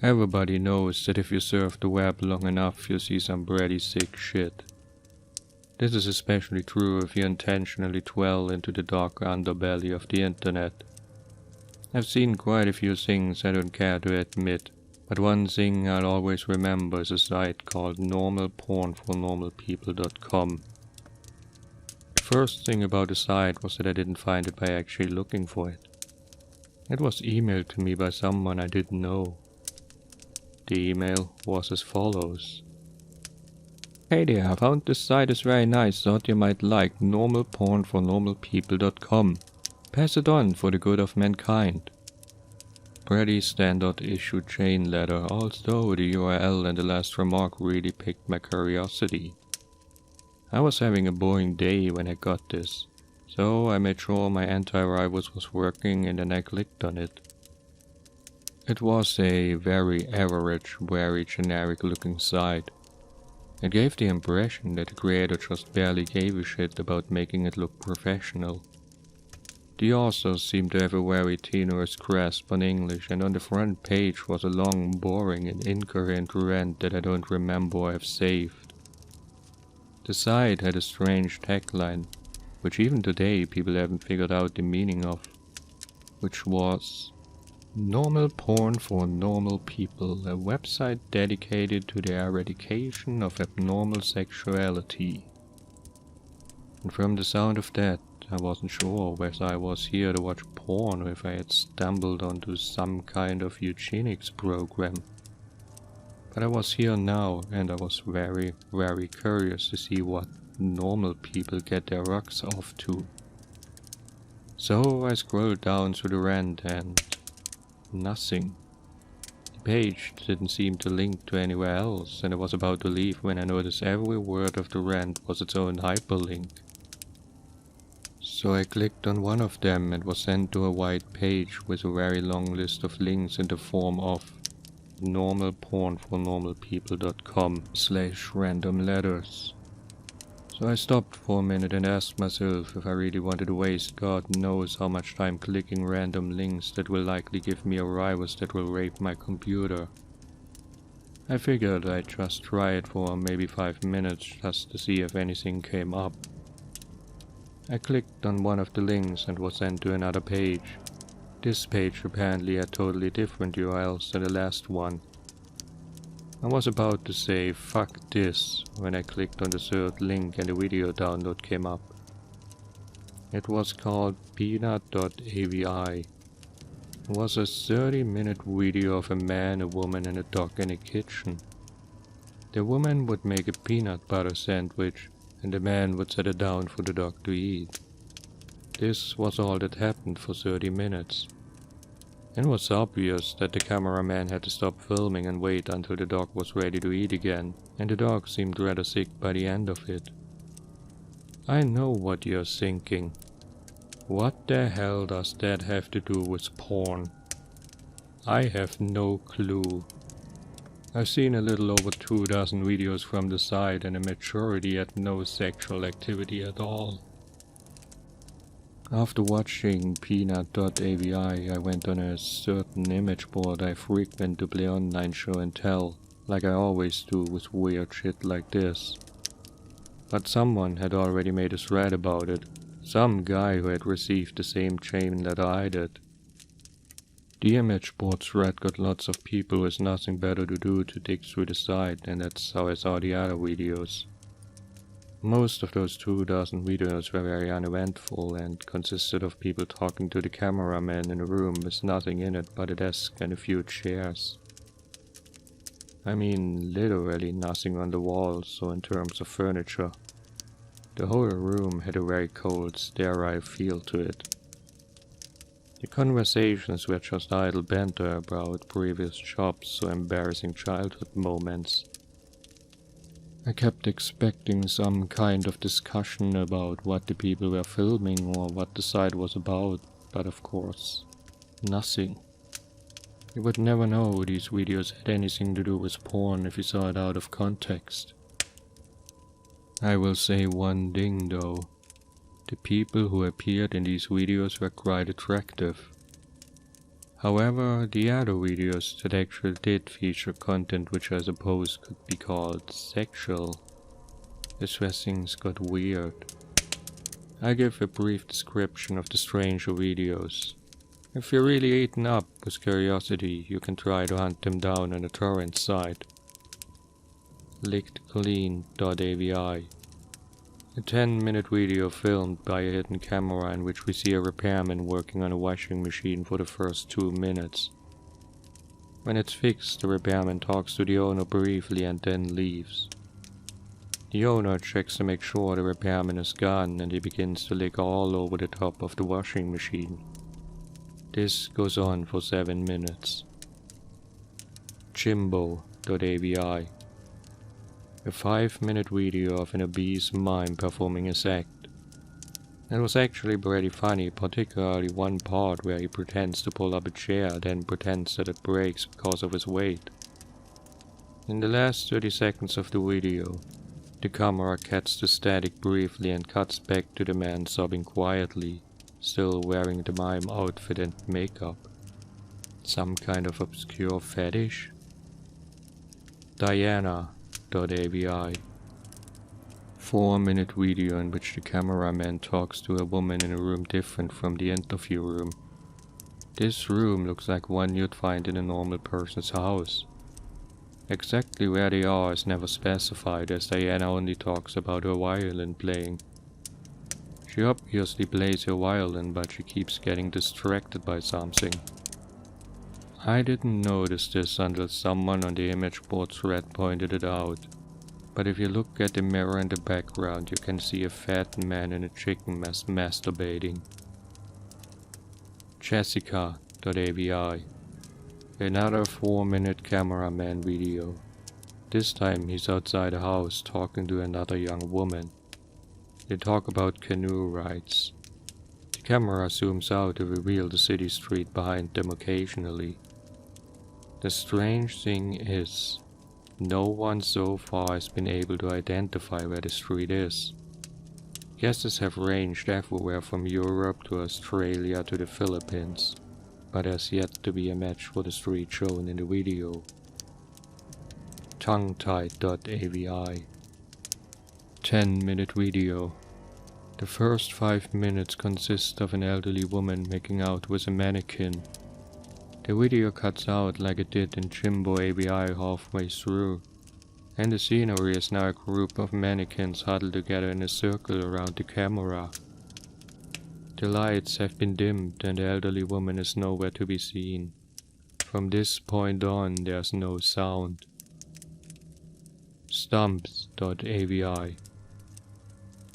Everybody knows that if you surf the web long enough, you see some pretty sick shit. This is especially true if you intentionally dwell into the dark underbelly of the internet. I've seen quite a few things I don't care to admit, but one thing I'll always remember is a site called normalpornfornormalpeople.com. The first thing about the site was that I didn't find it by actually looking for it. It was emailed to me by someone I didn't know. The email was as follows. Hey there, I found this site is very nice, thought you might like normalpornfornormalpeople.com. Pass it on for the good of mankind. Pretty standard issue chain letter, although the URL and the last remark really piqued my curiosity. I was having a boring day when I got this, so I made sure my antivirus was working and then I clicked on it. It was a very average, very generic looking site. It gave the impression that the creator just barely gave a shit about making it look professional. The author seemed to have a very tenuous grasp on English, and on the front page was a long, boring and incoherent rant that I don't remember or have saved. The site had a strange tagline, which even today people haven't figured out the meaning of, which was Normal Porn for Normal People, a website dedicated to the eradication of abnormal sexuality. And from the sound of that, I wasn't sure whether I was here to watch porn or if I had stumbled onto some kind of eugenics program. But I was here now, and I was very, very curious to see what normal people get their rocks off to. So I scrolled down through the rant and nothing. The page didn't seem to link to anywhere else, and I was about to leave when I noticed every word of the rant was its own hyperlink. So I clicked on one of them and was sent to a white page with a very long list of links in the form of normalpornfornormalpeople.com/random letters. So I stopped for a minute and asked myself if I really wanted to waste God knows how much time clicking random links that will likely give me a virus that will rape my computer. I figured I'd just try it for maybe 5 minutes just to see if anything came up. I clicked on one of the links and was sent to another page. This page apparently had totally different URLs than the last one. I was about to say fuck this when I clicked on the third link and the video download came up. It was called peanut.avi. It was a 30-minute video of a man, a woman and a dog in a kitchen. The woman would make a peanut butter sandwich and the man would set it down for the dog to eat. This was all that happened for 30 minutes. It was obvious that the cameraman had to stop filming and wait until the dog was ready to eat again, and the dog seemed rather sick by the end of it. I know what you're thinking. What the hell does that have to do with porn? I have no clue. I've seen a little over 24 videos from the site and a majority had no sexual activity at all. After watching peanut.avi, I went on a certain image board I frequent to play online show and tell, like I always do with weird shit like this. But someone had already made a thread about it, some guy who had received the same chain letter I did. The image board thread got lots of people with nothing better to do to dig through the site, and that's how I saw the other videos. Most of those 24 videos were very uneventful and consisted of people talking to the cameraman in a room with nothing in it but a desk and a few chairs. I mean, literally nothing on the walls or in terms of furniture. The whole room had a very cold, sterile feel to it. The conversations were just idle banter about previous jobs or embarrassing childhood moments. I kept expecting some kind of discussion about what the people were filming or what the site was about, but of course, nothing. You would never know these videos had anything to do with porn if you saw it out of context. I will say one thing though. The people who appeared in these videos were quite attractive. However, the other videos that actually did feature content which I suppose could be called sexual, is where things got weird. I give a brief description of the stranger videos. If you're really eaten up with curiosity, you can try to hunt them down on a torrent site. lickedclean.avi. A 10-minute video filmed by a hidden camera in which we see a repairman working on a washing machine for the first 2 minutes. When it's fixed, the repairman talks to the owner briefly and then leaves. The owner checks to make sure the repairman is gone and he begins to lick all over the top of the washing machine. This goes on for 7 minutes. Jimbo.avi. A 5-minute video of an obese mime performing his act. It was actually pretty funny, particularly one part where he pretends to pull up a chair, then pretends that it breaks because of his weight. In the last 30 seconds of the video, the camera cuts to static briefly and cuts back to the man sobbing quietly, still wearing the mime outfit and makeup. Some kind of obscure fetish? Diana.avi. 4-minute video in which the cameraman talks to a woman in a room different from the interview room. This room looks like one you'd find in a normal person's house. Exactly where they are is never specified, as Diana only talks about her violin playing. She obviously plays her violin, but she keeps getting distracted by something. I didn't notice this until someone on the image board thread pointed it out, but if you look at the mirror in the background, you can see a fat man in a chicken mess masturbating. Jessica.avi. Another 4-minute cameraman video. This time he's outside a house talking to another young woman. They talk about canoe rides. The camera zooms out to reveal the city street behind them occasionally. The strange thing is, no one so far has been able to identify where the street is. Guesses have ranged everywhere from Europe to Australia to the Philippines, but there's yet to be a match for the street shown in the video. Tonguetied.avi. 10-minute video. The first 5 minutes consist of an elderly woman making out with a mannequin. The video cuts out like it did in Jimbo AVI halfway through, and the scenery is now a group of mannequins huddled together in a circle around the camera. The lights have been dimmed and the elderly woman is nowhere to be seen. From this point on, there's no sound. Stumps.avi.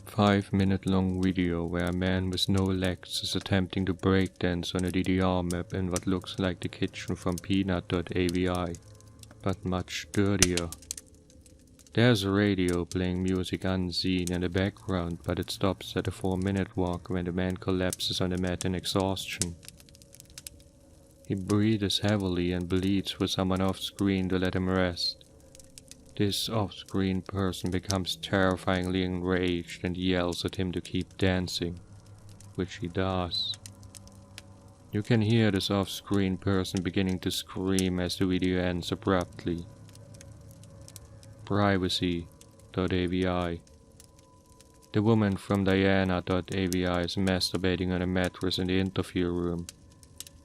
5-minute long video where a man with no legs is attempting to breakdance on a DDR map in what looks like the kitchen from Peanut.avi, but much dirtier. There's a radio playing music unseen in the background, but it stops at a 4-minute mark when the man collapses on the mat in exhaustion. He breathes heavily and bleeds for someone off-screen to let him rest. This off-screen person becomes terrifyingly enraged and yells at him to keep dancing, which he does. You can hear this off-screen person beginning to scream as the video ends abruptly. Privacy.avi. The woman from Diana.avi is masturbating on a mattress in the interview room,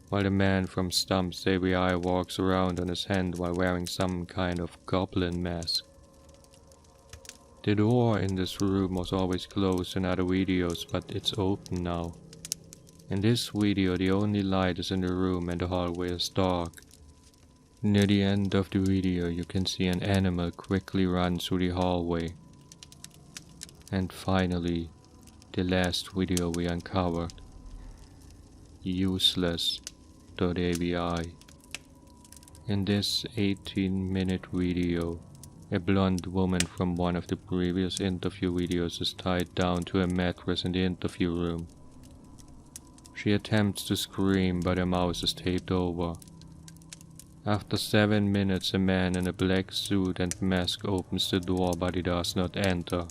while the man from Stumps.avi walks around on his hand while wearing some kind of goblin mask. The door in this room was always closed in other videos, but it's open now. In this video, the only light is in the room and the hallway is dark. Near the end of the video, you can see an animal quickly run through the hallway. And finally, the last video we uncovered. Useless.avi. In this 18-minute video, a blonde woman from one of the previous interview videos is tied down to a mattress in the interview room. She attempts to scream, but her mouth is taped over. After 7 minutes, a man in a black suit and mask opens the door, but he does not enter.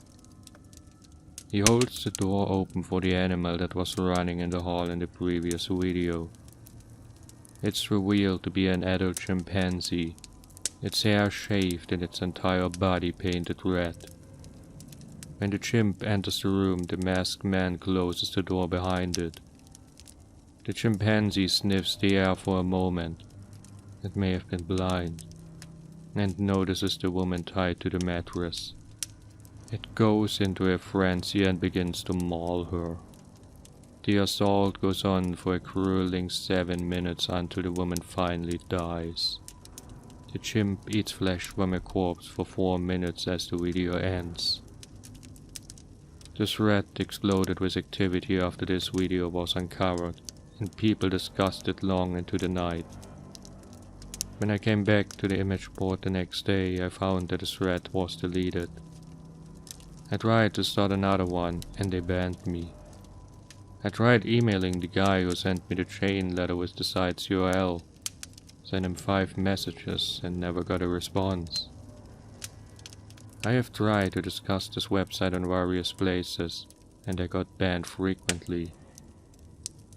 He holds the door open for the animal that was running in the hall in the previous video. It's revealed to be an adult chimpanzee, its hair shaved and its entire body painted red. When the chimp enters the room, the masked man closes the door behind it. The chimpanzee sniffs the air for a moment, it may have been blind, and notices the woman tied to the mattress. It goes into a frenzy and begins to maul her. The assault goes on for a grueling 7 minutes until the woman finally dies. The chimp eats flesh from a corpse for 4 minutes as the video ends. The thread exploded with activity after this video was uncovered, and people discussed it long into the night. When I came back to the image board the next day, I found that the thread was deleted. I tried to start another one, and they banned me. I tried emailing the guy who sent me the chain letter with the site's URL, sent him 5 messages and never got a response. I have tried to discuss this website on various places, and I got banned frequently.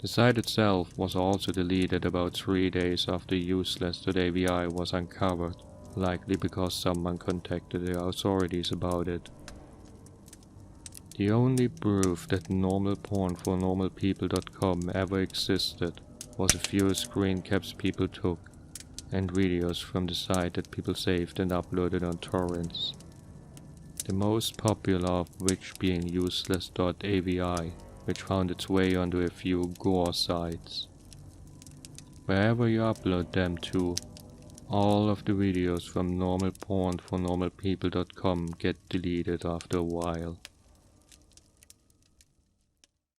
The site itself was also deleted about 3 days after useless.avi was uncovered, likely because someone contacted the authorities about it. The only proof that normalpornfornormalpeople.com ever existed was a few screen caps people took, and videos from the site that people saved and uploaded on torrents. The most popular of which being useless.avi, which found its way onto a few gore sites. Wherever you upload them to, all of the videos from normalpornfornormalpeople.com get deleted after a while.